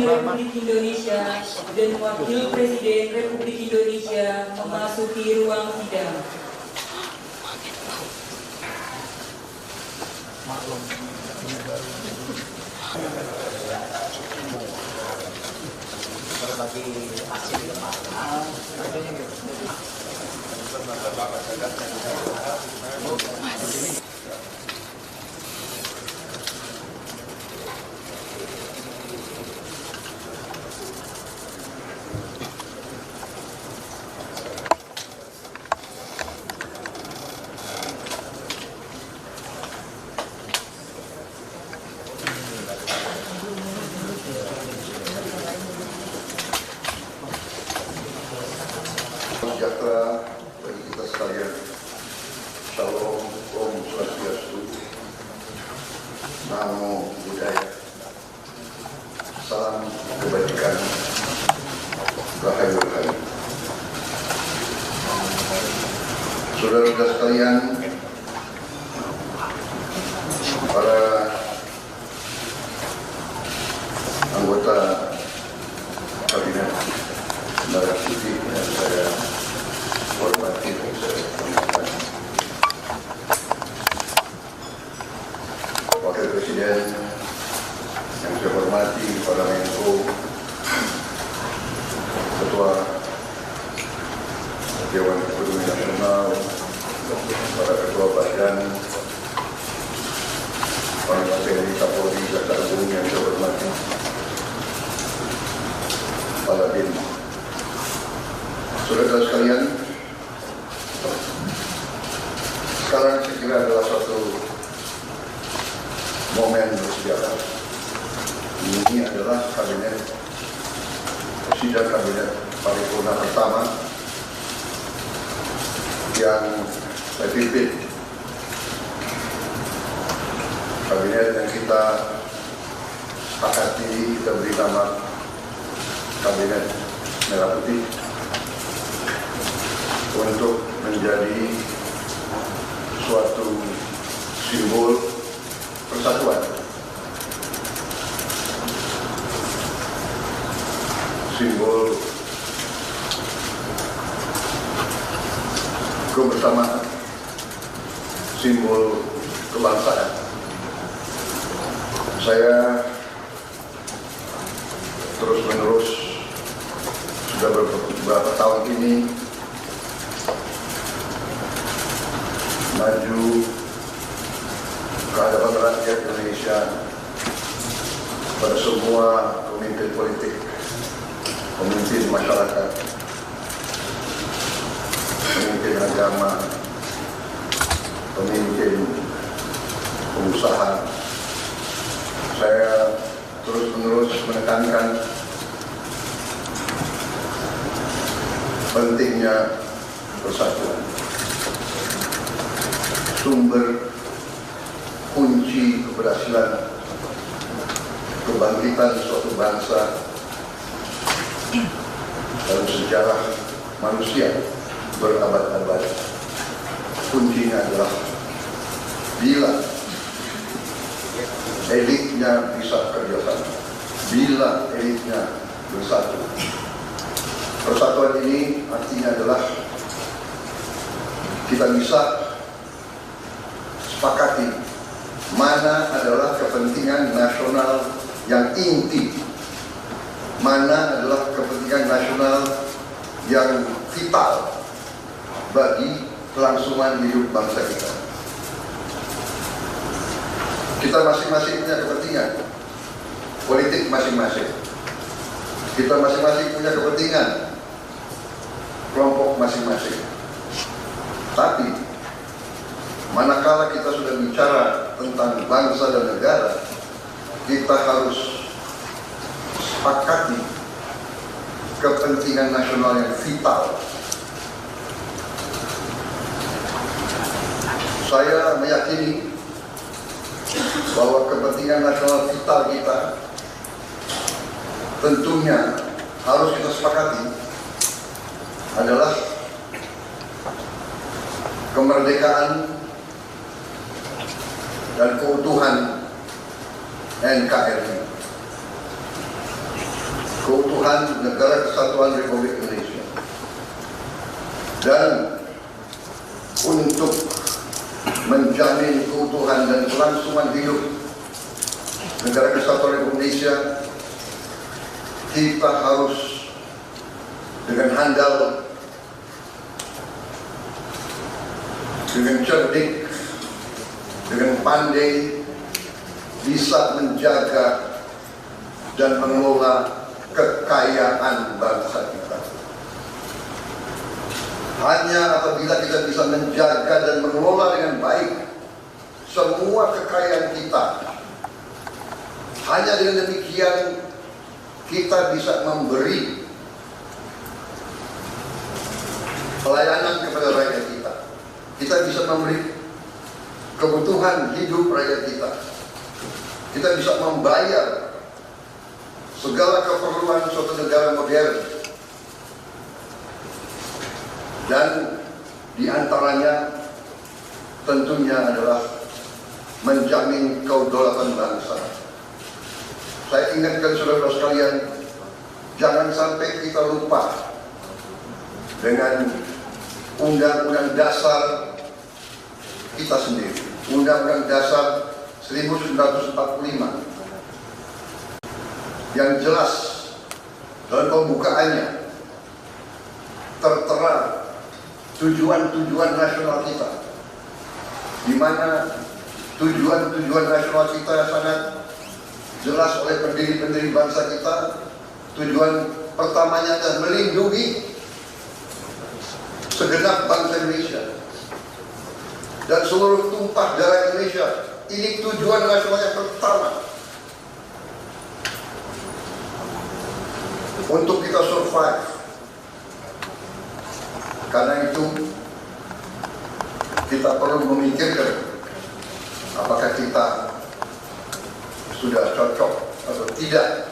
Republik Indonesia dan Wakil Presiden Republik Indonesia memasuki ruang sidang. Sejahtera bagi kita sekalian. Shalom, Om Swastiastu, Namo Buddhaya, salam kebajikan, Rahayu Rahayu. Saudara-saudara sekalian, para anggota kabinet Merah Putih yang saya hormati dan saya hormati, Wakil Presiden yang saya hormati, para Menko, Ketua Dewan Ekonomi Nasional, para Ketua Badan, Panglima TNI, Kapolri, Jaksa Agung yang saya hormati, Kepala BIN. Saudara-saudara sekalian, sekarang saya kira adalah suatu momen bersejarah. Ini adalah sidang kabinet paripurna pertama yang saya pimpin. Kabinet yang kita sepakati, kita beri nama Kabinet Merah Putih, untuk menjadi suatu simbol persatuan, simbol kebersamaan, simbol kebangsaan. Saya terus-menerus sudah beberapa tahun ini maju ke hadapan rakyat Indonesia, pada semua pemimpin politik, pemimpin masyarakat, pemimpin agama, pemimpin pengusaha. Saya terus-menerus menekankan pentingnya persatuan. Sumber kunci keberhasilan kebangkitan suatu bangsa dalam sejarah manusia berabad-abad, kuncinya adalah bila elitnya bisa kerjasama, bila elitnya bersatu. Persatuan ini artinya adalah kita bisa sepakati mana adalah kepentingan nasional yang inti, mana adalah kepentingan nasional yang vital bagi kelangsungan hidup bangsa kita. Kita masing-masing punya kepentingan politik masing-masing, kita masing-masing punya kepentingan kelompok masing-masing. Tapi manakala kita sudah bicara tentang bangsa dan negara, kita harus sepakati kepentingan nasional yang vital. Saya meyakini bahwa kepentingan nasional vital kita tentunya harus kita sepakati adalah kemerdekaan dan keutuhan NKRI. keutuhan Negara Kesatuan Republik Indonesia, dan untuk menjamin keutuhan dan kelangsungan hidup Negara Kesatuan Republik Indonesia, kita harus dengan handal, dengan cerdik, dengan pandai bisa menjaga dan mengelola kekayaan bangsa kita. Hanya apabila kita bisa menjaga dan mengelola dengan baik semua kekayaan kita, hanya dengan demikian kita bisa memberi pelayanan kepada rakyat kita. Kita bisa memberi kebutuhan hidup rakyat kita. Kita bisa membayar segala keperluan suatu negara modern. Dan diantaranya tentunya adalah menjamin kedaulatan bangsa. Saya ingatkan saudara-saudara sekalian, jangan sampai kita lupa dengan Undang-Undang Dasar kita sendiri, Undang-Undang Dasar 1945, yang jelas dalam pembukaannya tertera tujuan-tujuan nasional kita, di mana tujuan-tujuan nasional kita sangat jelas oleh pendiri-pendiri bangsa kita. Tujuan pertamanya adalah melindungi segenap bangsa Indonesia dan seluruh tumpah darah Indonesia. Ini tujuan nasional yang pertama. Untuk kita survive. Karena itu kita perlu memikirkan apakah kita sudah cocok atau tidak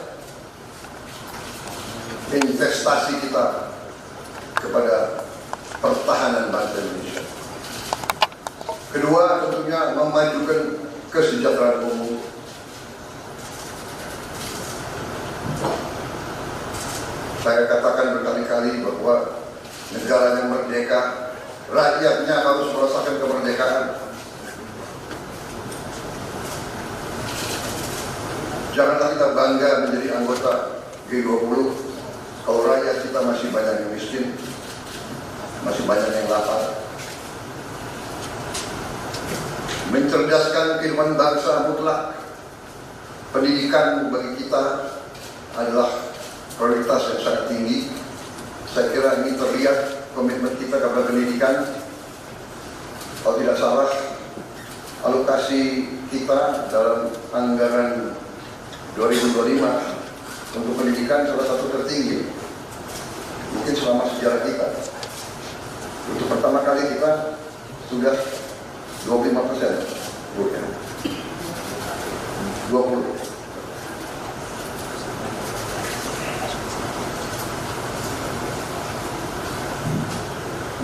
investasi kita kepada pertahanan bangsa Indonesia. Kedua, tentunya memajukan kesejahteraan umum. Saya katakan berkali-kali bahwa negara yang merdeka, rakyatnya harus merasakan kemerdekaan. Janganlah kita bangga menjadi anggota G20 kalau rakyat kita masih banyak yang miskin, masih banyak yang lapar. Mencerdaskan kehidupan bangsa mutlak. Pendidikan bagi kita adalah prioritas yang sangat tinggi. Saya kira ini terlihat komitmen kita kepada pendidikan. Kalau tidak salah, alokasi kita dalam anggaran 2025 untuk pendidikan salah satu tertinggi mungkin selama sejarah kita. Untuk pertama kali kita sudah 25%, bukan 20.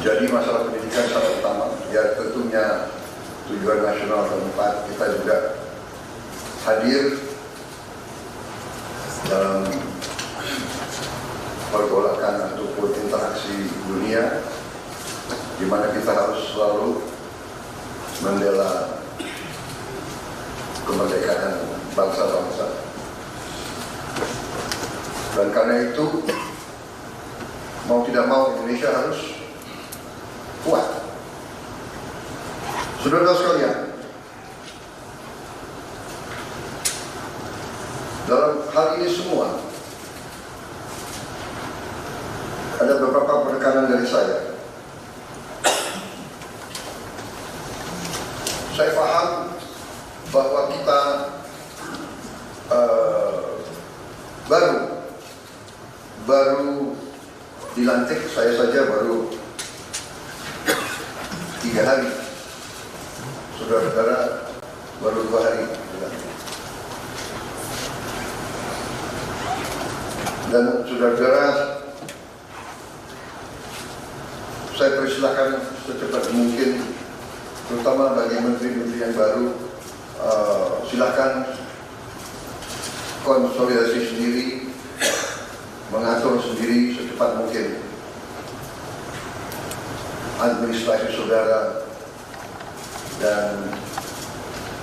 Jadi masalah pendidikan sangat utama. Ya tentunya tujuan nasional keempat, kita juga hadir dalam pergolakan ataupun interaksi dunia, di mana kita harus selalu membela kemerdekaan bangsa-bangsa. Dan karena itu, mau tidak mau Indonesia harus kuat. Saudara sekalian, dalam hal ini semua ada beberapa penekanan dari saya. Saya paham bahwa kita baru dilantik, saya saja baru 3 hari, saudara-saudara baru 2 hari dilantik. Dan saudara-saudara, saya persilahkan secepat mungkin, terutama bagi menteri-menteri yang baru, silakan konsolidasi sendiri yakin administrasi saudara dan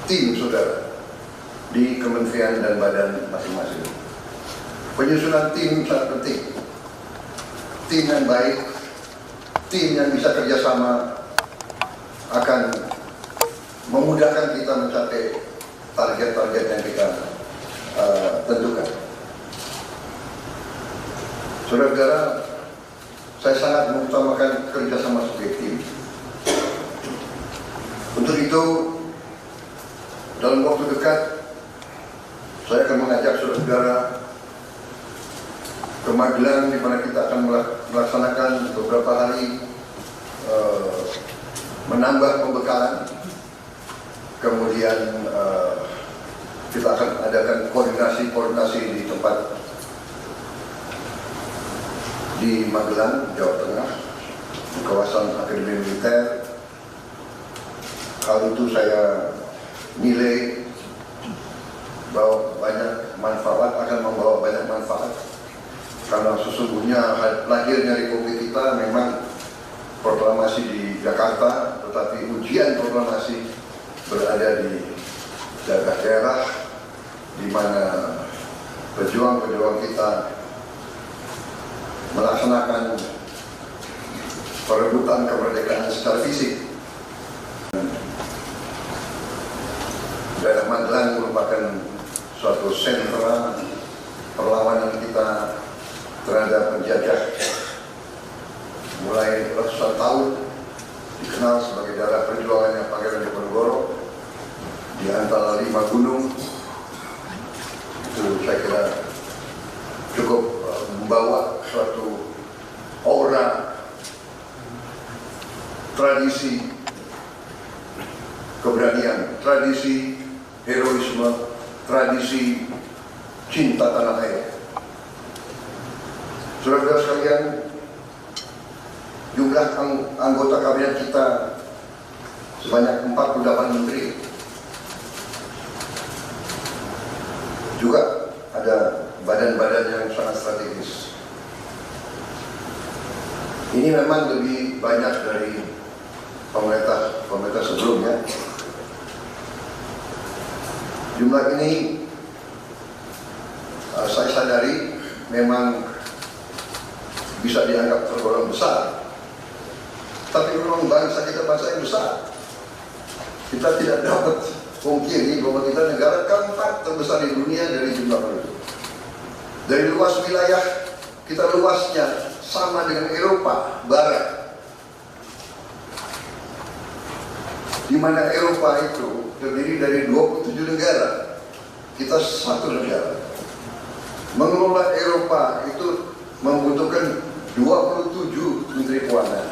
tim saudara di kementerian dan badan masing-masing. Penyusunan tim sangat penting. Tim yang baik, tim yang bisa kerjasama akan memudahkan kita mencapai target-target yang kita tentukan. Saudara-saudara, saya sangat mengutamakan kerjasama sebagai tim. Untuk itu, dalam waktu dekat, saya akan mengajak saudara-saudara ke Magelang, di mana kita akan melaksanakan beberapa hari menambah pembekalan. Kemudian kita akan adakan koordinasi di tempat di Magelang, Jawa Tengah, di kawasan Akademi Militer. Hal itu saya nilai bahwa banyak manfaat, akan membawa banyak manfaat, karena sesungguhnya lahirnya Republik kita memang proklamasi di Jakarta, tetapi ujian proklamasi berada di daerah-daerah di mana pejuang-pejuang kita melaksanakan perebutan kemerdekaan secara fisik. Daerah Magelang merupakan suatu sentra perlawanan kita terhadap penjajah. Mulai ratusan tahun dikenal sebagai daerah perjuangannya Pangeran Diponegoro di antara 5 gunung. Itu saya kira cukup membawa suatu aura tradisi keberanian, tradisi heroisme, tradisi cinta tanah air. Saudara-saudara sekalian, jumlah anggota kabinet kita sebanyak 48 menteri. Juga ada badan-badan yang sangat strategis. Ini memang lebih banyak dari pemerintah sebelumnya. Jumlah ini saya sadari memang bisa dianggap tergolong besar, tapi memang bangsa kita bangsa yang besar. Kita tidak dapat pungkiri bahwa kita negara keempat terbesar di dunia dari jumlah penduduk. Dari luas wilayah, kita luasnya sama dengan Eropa Barat, di mana Eropa itu terdiri dari 27 negara, kita satu negara. Mengelola Eropa itu membutuhkan 27 menteri keuangan,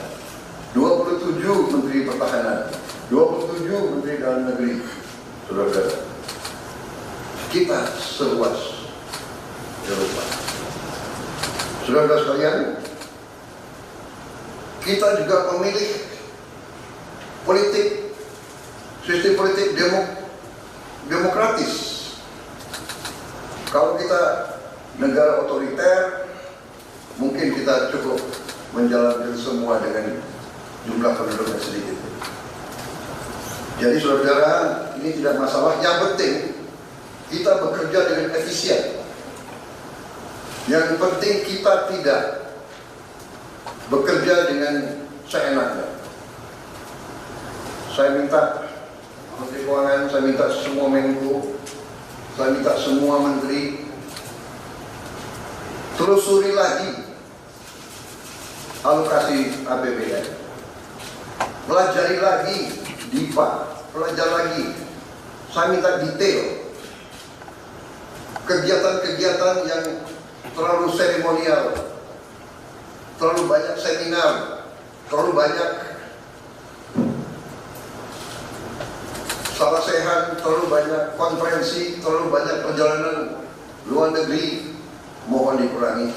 27 menteri pertahanan, 27 menteri dalam negeri. Saudara-saudara, kita seluas Eropa. Saudara-saudara sekalian, kita juga memilih sistem politik demokratis. Kalau kita negara otoriter, mungkin kita cukup menjalankan semua dengan jumlah penduduk yang sedikit. Jadi saudara-saudara, ini tidak masalah. Yang penting kita bekerja dengan efisien. Yang penting kita tidak bekerja dengan seenaknya. Saya minta Menteri Keuangan, saya minta semua Menko, saya minta semua menteri telusuri lagi alokasi APBN, pelajari lagi DIPA, pelajari lagi. Saya minta detail kegiatan-kegiatan yang terlalu seremonial, terlalu banyak seminar, terlalu banyak salah sehat, terlalu banyak konferensi, terlalu banyak perjalanan luar negeri, mohon dikurangi.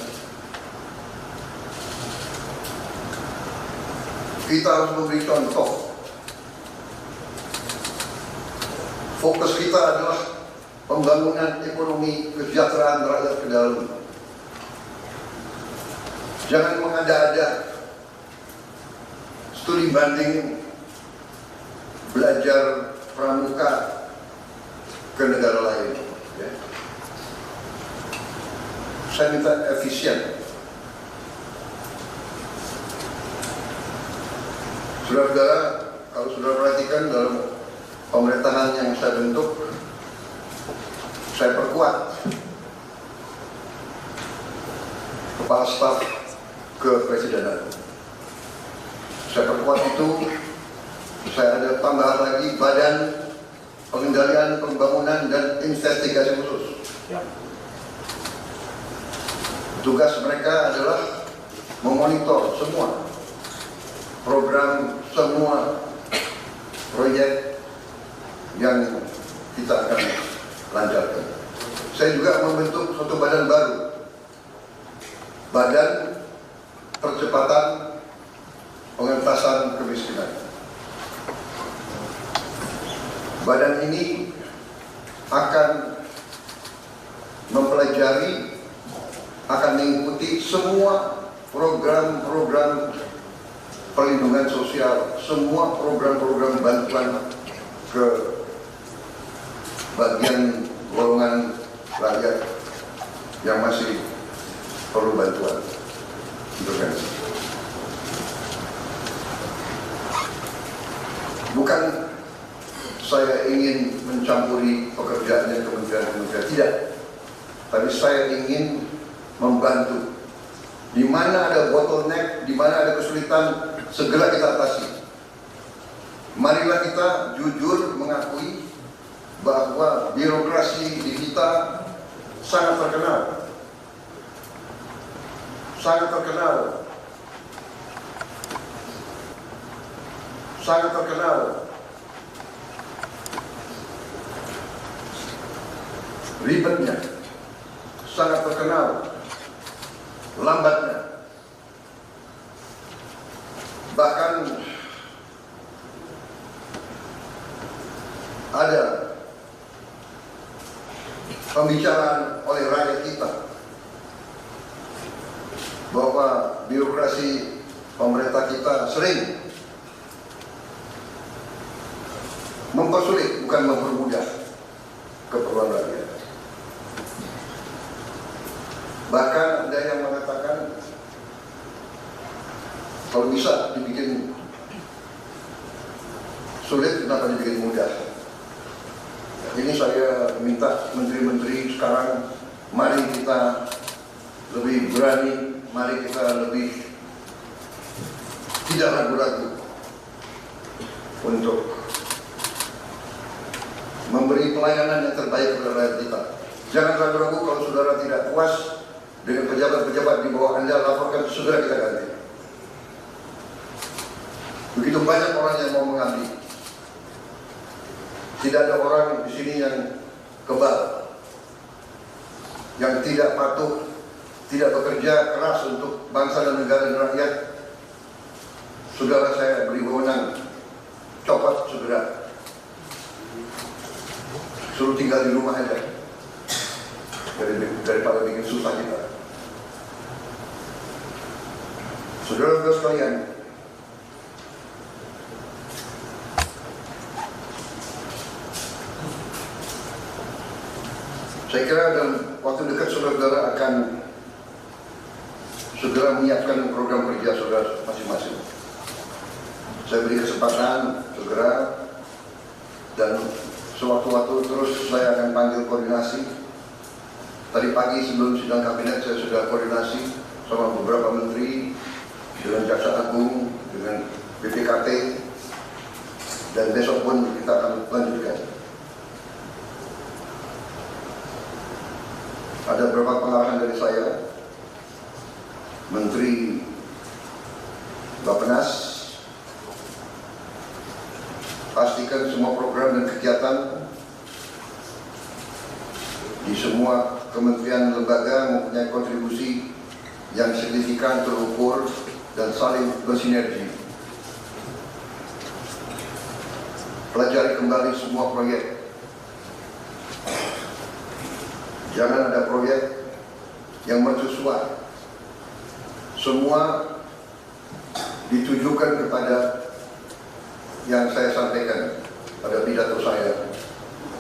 Kita harus memberi contoh. Fokus kita adalah pembangunan ekonomi, kesejahteraan rakyat ke dalam. Jangan mengada-ada studi banding belajar pramuka ke negara lain. Ya. Saya minta efisien. Saudara-saudara, kalau saudara perhatikan dalam pemerintahan yang saya bentuk, saya perkuat kepala staf kepresidenan. Saya perkuat itu, saya ada tambahan lagi Badan Pengendalian Pembangunan dan Investigasi Khusus. Tugas mereka adalah memonitor semua program, semua proyek yang kita akan lancarkan. Saya juga membentuk satu badan baru, Badan Percepatan Pengentasan Kemiskinan. Badan ini akan mempelajari, akan mengikuti semua program-program perlindungan sosial, semua program-program bantuan ke bagian golongan rakyat yang masih perlu bantuan. Intervensi. Bukan saya ingin mencampuri pekerjaannya kementerian-kementerian, tidak. Tapi saya ingin membantu. Di mana ada bottleneck, di mana ada kesulitan, segera kita atasi. Marilah kita jujur mengakui bahwa birokrasi di kita sangat terkenal. Sangat terkenal. Sangat terkenal. Ribetnya. Sangat terkenal. Lambatnya. Bahkan ada pembicaraan oleh rakyat kita bahwa birokrasi pemerintah kita sering mempersulit, bukan mempermudah keperluan rakyat. Bahkan ada yang mengatakan kalau bisa dibikin sulit, kenapa dibikin mudah? Ini saya minta menteri-menteri sekarang, mari kita lebih berani, mari kita lebih tidak ragu-ragu untuk memberi pelayanan yang terbaik kepada rakyat kita. Jangan ragu-ragu kalau saudara tidak puas dengan pejabat-pejabat di bawah Anda, laporkan, segera kita ganti. Begitu banyak orang yang mau mengabdi. Tidak ada orang di sini yang kebal, yang tidak patuh, tidak bekerja keras untuk bangsa dan negara dan rakyat. Saudara, saya beri wewenang, copot segera. Suruh tinggal di rumah aja, daripada bikin susah kita. Saudara-saudara sekalian, saya kira dalam waktu dekat saudara-saudara akan segera menyiapkan program kerja saudara masing-masing. Saya beri kesempatan segera, dan sewaktu-waktu terus saya akan panggil koordinasi. Tadi pagi sebelum sidang kabinet saya sudah koordinasi sama beberapa menteri, dengan Jaksa Agung, dengan BPKT, dan besok pun kita akan lanjutkan. Ada beberapa pengarahan dari saya, Menteri Bappenas, pastikan semua program dan kegiatan di semua kementerian lembaga mempunyai kontribusi yang signifikan, terukur, dan saling bersinergi. Pelajari kembali semua proyek. Jangan ada proyek yang mercusuar. semua ditujukan kepada yang saya sampaikan pada pidato saya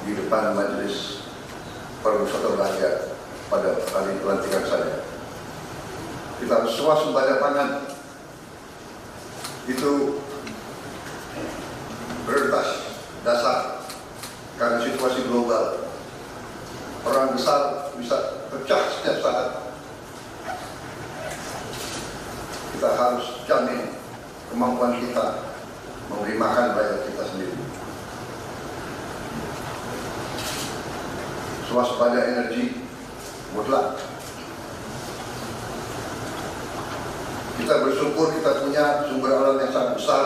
di depan Majelis Permusyawaratan Rakyat pada kali pelantikan saya. Kita harus swasembada pangan. Itu prioritas dasar karena situasi global. Perang besar bisa pecah setiap saat. Kita harus jamin kemampuan kita memberi makan rakyat kita sendiri. Swasembada energi mutlak. Kita bersyukur kita punya sumber alam yang sangat besar.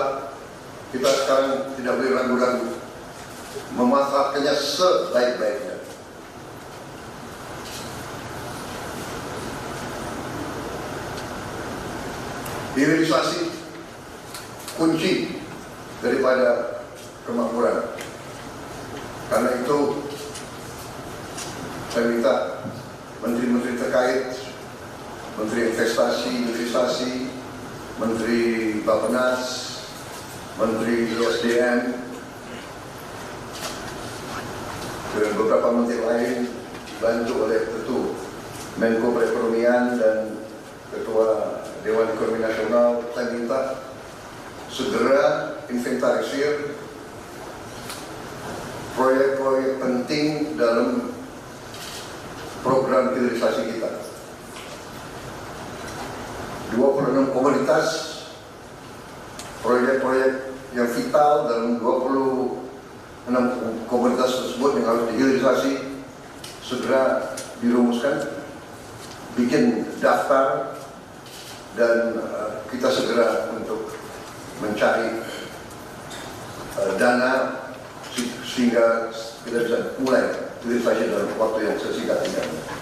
Kita sekarang tidak boleh ragu-ragu memanfaatkannya sebaik-baiknya. Hilirisasi kunci daripada kemakmuran. Karena itu saya minta menteri-menteri terkait, Menteri Investasi, Hilirisasi, Menteri Bappenas, Menteri SDM, dan beberapa menteri lain dibantu oleh tentu Menko Perekonomian dan Ketua Dewan Ekonomi Nasional. Saya minta segera inventarisir proyek-proyek penting dalam program hilirisasi kita. 26 komoditas, proyek-proyek yang vital dalam 26 komoditas tersebut yang harus dihilirisasi segera dirumuskan, bikin daftar, dan kita segera untuk mencari dana sehingga kita bisa mulai hilirisasi dalam waktu yang sesingkat-singkatnya.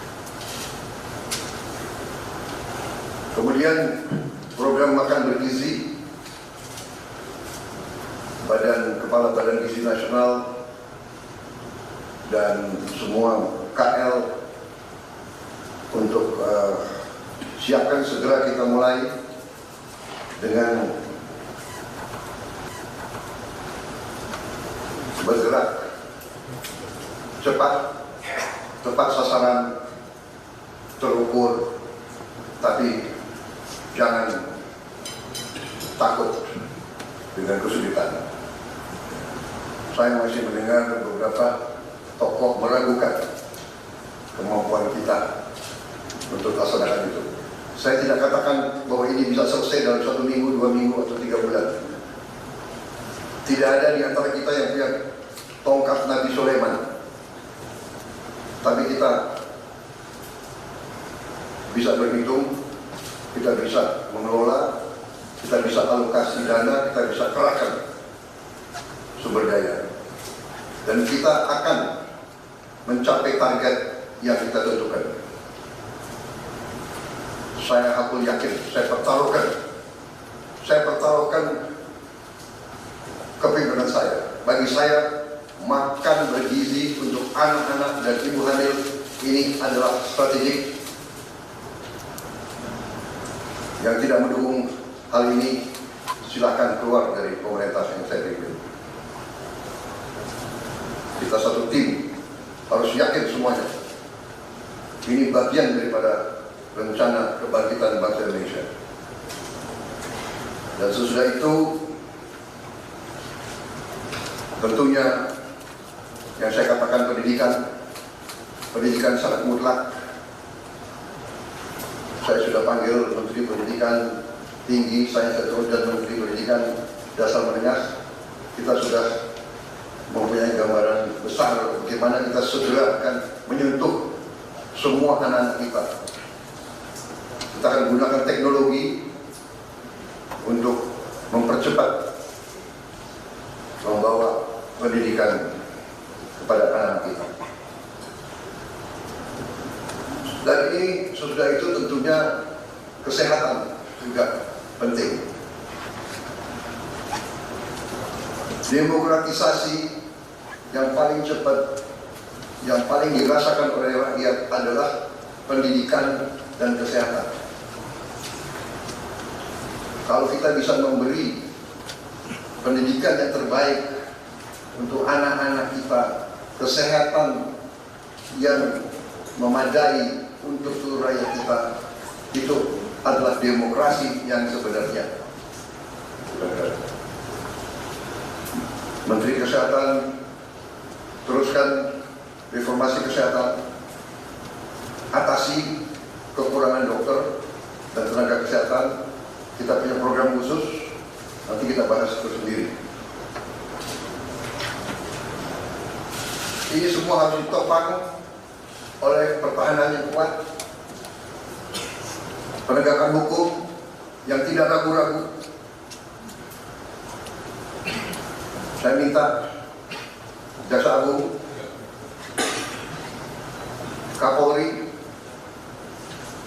Kemudian program makan bergizi, Kepala Badan Gizi Nasional dan semua KL untuk siapkan segera kita mulai dengan bergerak cepat, tepat sasaran, terukur, tapi jangan takut dengan kesulitan. Saya masih mendengar beberapa tokoh meragukan kemampuan kita untuk laksanakan itu. Saya tidak katakan bahwa ini bisa selesai dalam 1 minggu, 2 minggu, atau 3 bulan. Tidak ada di antara kita yang punya tongkat Nabi Sulaiman. Tapi kita bisa berhitung, kita bisa mengelola, kita bisa alokasi dana, kita bisa kerahkan sumber daya. Dan kita akan mencapai target yang kita tentukan. Saya hakul yakin, saya pertaruhkan kepimpinan saya. Bagi saya, makan bergizi untuk anak-anak dan ibu hamil ini adalah strategik. Yang tidak mendukung hal ini, silakan keluar dari pemerintah yang saya pimpin. Kita satu tim, harus yakin semuanya. Ini bagian daripada rencana kebangkitan bangsa Indonesia. Dan sesudah itu, tentunya yang saya katakan pendidikan sangat mutlak. Saya sudah panggil Menteri Pendidikan Tinggi, Sains dan Teknologi, dan Menteri Pendidikan Dasar Menengah. Kita sudah mempunyai gambaran besar bagaimana kita segera akan menyentuh semua anak-anak kita. Kita akan gunakan teknologi untuk mempercepat membawa pendidikan kepada anak-anak kita. Dan ini sesudah itu tentunya kesehatan juga penting. Demokratisasi yang paling cepat, yang paling dirasakan oleh rakyat adalah pendidikan dan kesehatan. Kalau kita bisa memberi pendidikan yang terbaik untuk anak-anak kita, kesehatan yang memadai untuk seluruh rakyat kita, itu adalah demokrasi yang sebenarnya. Menteri Kesehatan teruskan reformasi kesehatan, atasi kekurangan dokter dan tenaga kesehatan. Kita punya program khusus, nanti kita bahas itu sendiri. Ini semua harus ditopang oleh pertahanan yang kuat, penegakan hukum yang tidak ragu-ragu. Saya minta Jaksa Agung, Kapolri,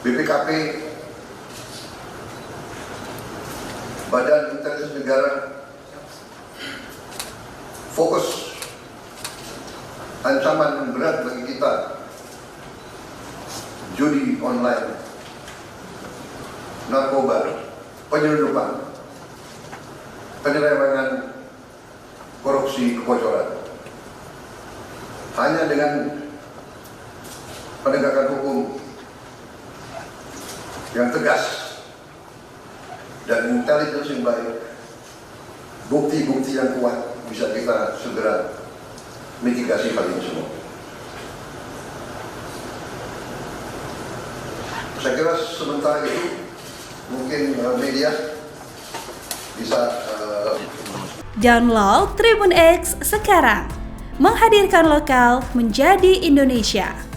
BPKP, Badan Intelijen Negara fokus. Ancaman yang berat bagi kita, judi online, narkoba, penyelundupan, penyelewengan, korupsi, kebocoran. Hanya dengan penegakan hukum yang tegas dan intelijen yang baik, bukti-bukti yang kuat, bisa kita segera mitigasi hal ini semua. Saya kira sementara itu mungkin media bisa Download Tribun X sekarang, menghadirkan lokal menjadi Indonesia.